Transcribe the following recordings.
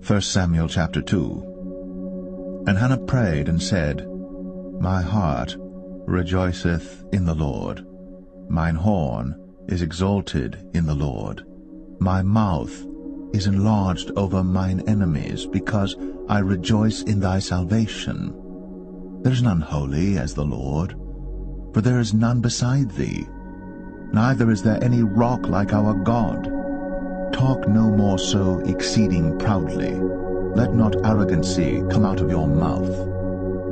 1 Samuel chapter 2. And Hannah prayed and said, My heart rejoiceth in the Lord. Mine horn is exalted in the Lord. My mouth is enlarged over mine enemies, because I rejoice in thy salvation. There is none holy as the Lord, for there is none beside thee. Neither is there any rock like our God. Talk no more so exceeding proudly. Let not arrogancy come out of your mouth.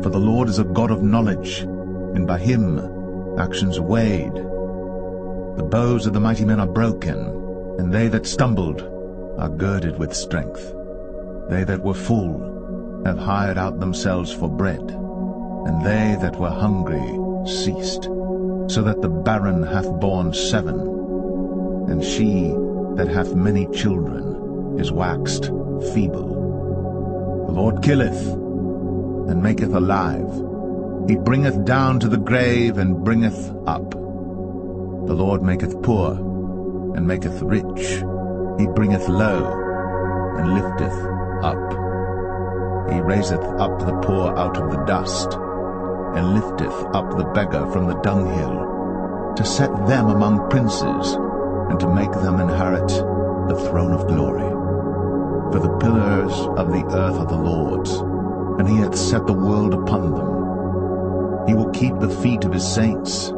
For the Lord is a God of knowledge, and by him actions are weighed. The bows of the mighty men are broken, and they that stumbled are girded with strength. They that were full have hired out themselves for bread, and they that were hungry ceased, so that the barren hath borne 7, and she that hath many children is waxed feeble. The Lord killeth, and maketh alive. He bringeth down to the grave, and bringeth up. The Lord maketh poor, and maketh rich. He bringeth low, and lifteth up. He raiseth up the poor out of the dust, and lifteth up the beggar from the dunghill, to set them among princes, and to make them inherit the throne of glory. For the pillars of the earth are the Lord's, and he hath set the world upon them. He will keep the feet of his saints,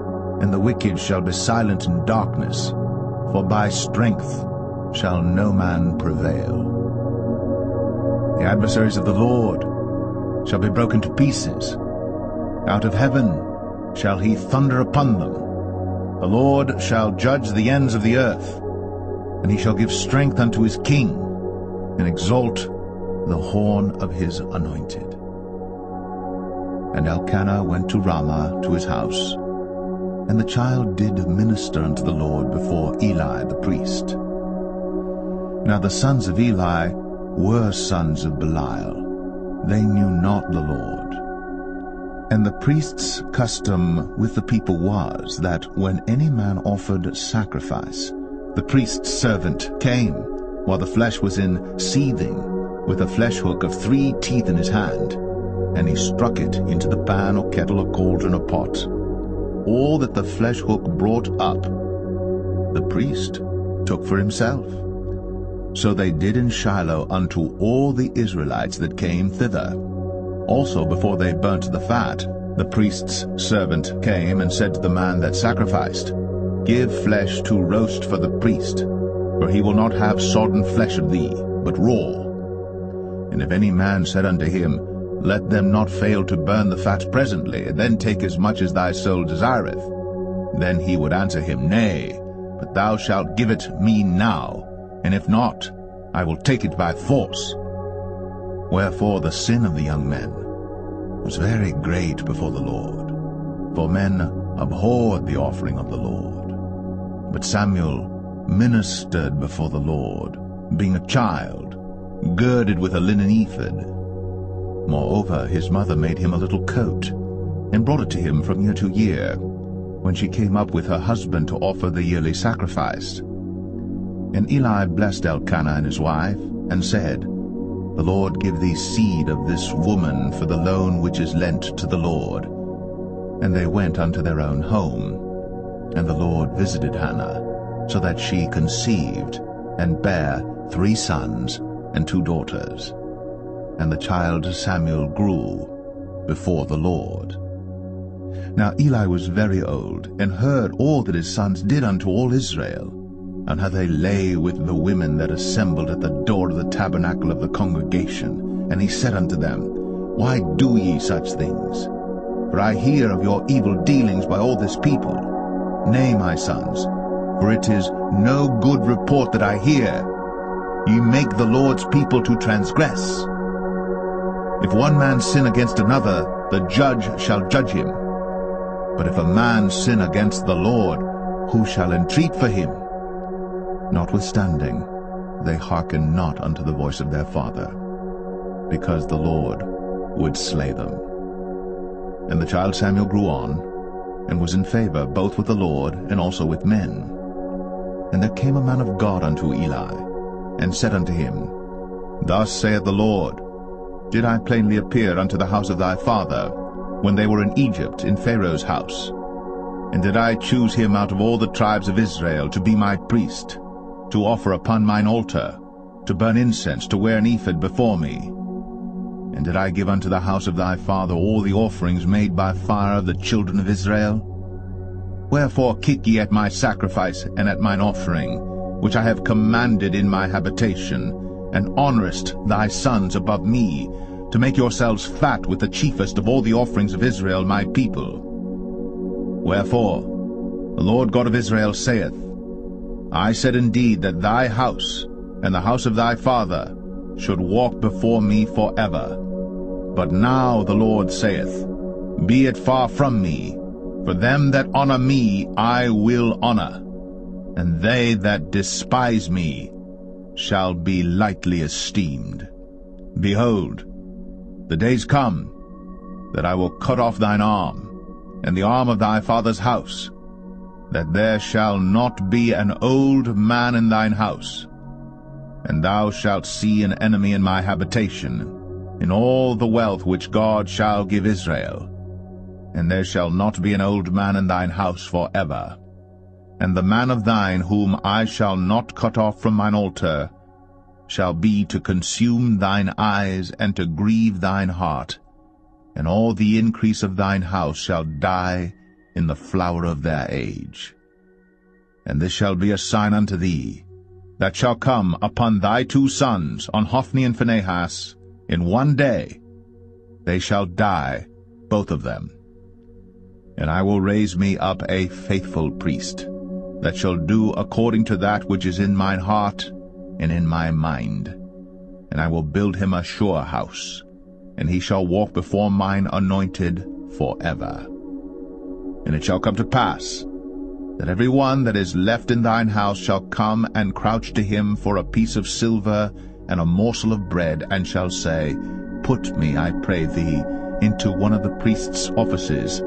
and the wicked shall be silent in darkness, for by strength shall no man prevail. The adversaries of the Lord shall be broken to pieces. Out of heaven shall he thunder upon them. The Lord shall judge the ends of the earth, and he shall give strength unto his king, and exalt the horn of his anointed. And Elkanah went to Ramah to his house, and the child did minister unto the Lord before Eli the priest. Now the sons of Eli were sons of Belial. They knew not the Lord. And the priest's custom with the people was that when any man offered sacrifice, the priest's servant came, while the flesh was in seething, with a flesh hook of 3 teeth in his hand, and he struck it into the pan or kettle or cauldron or pot. All that the flesh hook brought up, the priest took for himself. So they did in Shiloh unto all the Israelites that came thither. Also before they burnt the fat, the priest's servant came and said to the man that sacrificed, Give flesh to roast for the priest, for he will not have sodden flesh of thee, but raw. And if any man said unto him, Let them not fail to burn the fat presently, and then take as much as thy soul desireth, then he would answer him, Nay, but thou shalt give it me now, and if not, I will take it by force. Wherefore the sin of the young men was very great before the Lord, for men abhorred the offering of the Lord. But Samuel ministered before the Lord, being a child, girded with a linen ephod. Moreover, his mother made him a little coat, and brought it to him from year to year, when she came up with her husband to offer the yearly sacrifice. And Eli blessed Elkanah and his wife, and said, The Lord give thee seed of this woman for the loan which is lent to the Lord. And they went unto their own home. And the Lord visited Hannah, so that she conceived, and bare 3 sons and 2 daughters. And the child Samuel grew before the Lord. Now Eli was very old, and heard all that his sons did unto all Israel, and how they lay with the women that assembled at the door of the tabernacle of the congregation. And he said unto them, Why do ye such things? For I hear of your evil dealings by all this people. Nay, my sons, for it is no good report that I hear. Ye make the Lord's people to transgress. If one man sin against another, the judge shall judge him. But if a man sin against the Lord, who shall entreat for him? Notwithstanding, they hearkened not unto the voice of their father, because the Lord would slay them. And the child Samuel grew on, and was in favor both with the Lord and also with men. And there came a man of God unto Eli, and said unto him, Thus saith the Lord, Did I plainly appear unto the house of thy father, when they were in Egypt in Pharaoh's house? And did I choose him out of all the tribes of Israel to be my priest, to offer upon mine altar, to burn incense, to wear an ephod before me? And did I give unto the house of thy father all the offerings made by fire of the children of Israel? Wherefore kick ye at my sacrifice and at mine offering, which I have commanded in my habitation, and honourest thy sons above me, to make yourselves fat with the chiefest of all the offerings of Israel my people? Wherefore the Lord God of Israel saith, I said indeed that thy house and the house of thy father should walk before me forever. But now the Lord saith, Be it far from me, for them that honour me I will honour, and they that despise me shall be lightly esteemed. Behold, the days come that I will cut off thine arm, and the arm of thy father's house, that there shall not be an old man in thine house. And thou shalt see an enemy in my habitation, in all the wealth which God shall give Israel. And there shall not be an old man in thine house forever. And the man of thine whom I shall not cut off from mine altar shall be to consume thine eyes and to grieve thine heart, and all the increase of thine house shall die in the flower of their age. And this shall be a sign unto thee, that shall come upon thy 2 sons, on Hophni and Phinehas, in one day. They shall die, both of them. And I will raise me up a faithful priest, that shall do according to that which is in mine heart and in my mind. And I will build him a sure house, and he shall walk before mine anointed forever. And it shall come to pass, that every one that is left in thine house shall come and crouch to him for a piece of silver and a morsel of bread, and shall say, Put me, I pray thee, into one of the priest's offices,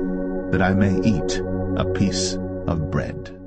that I may eat a piece of bread.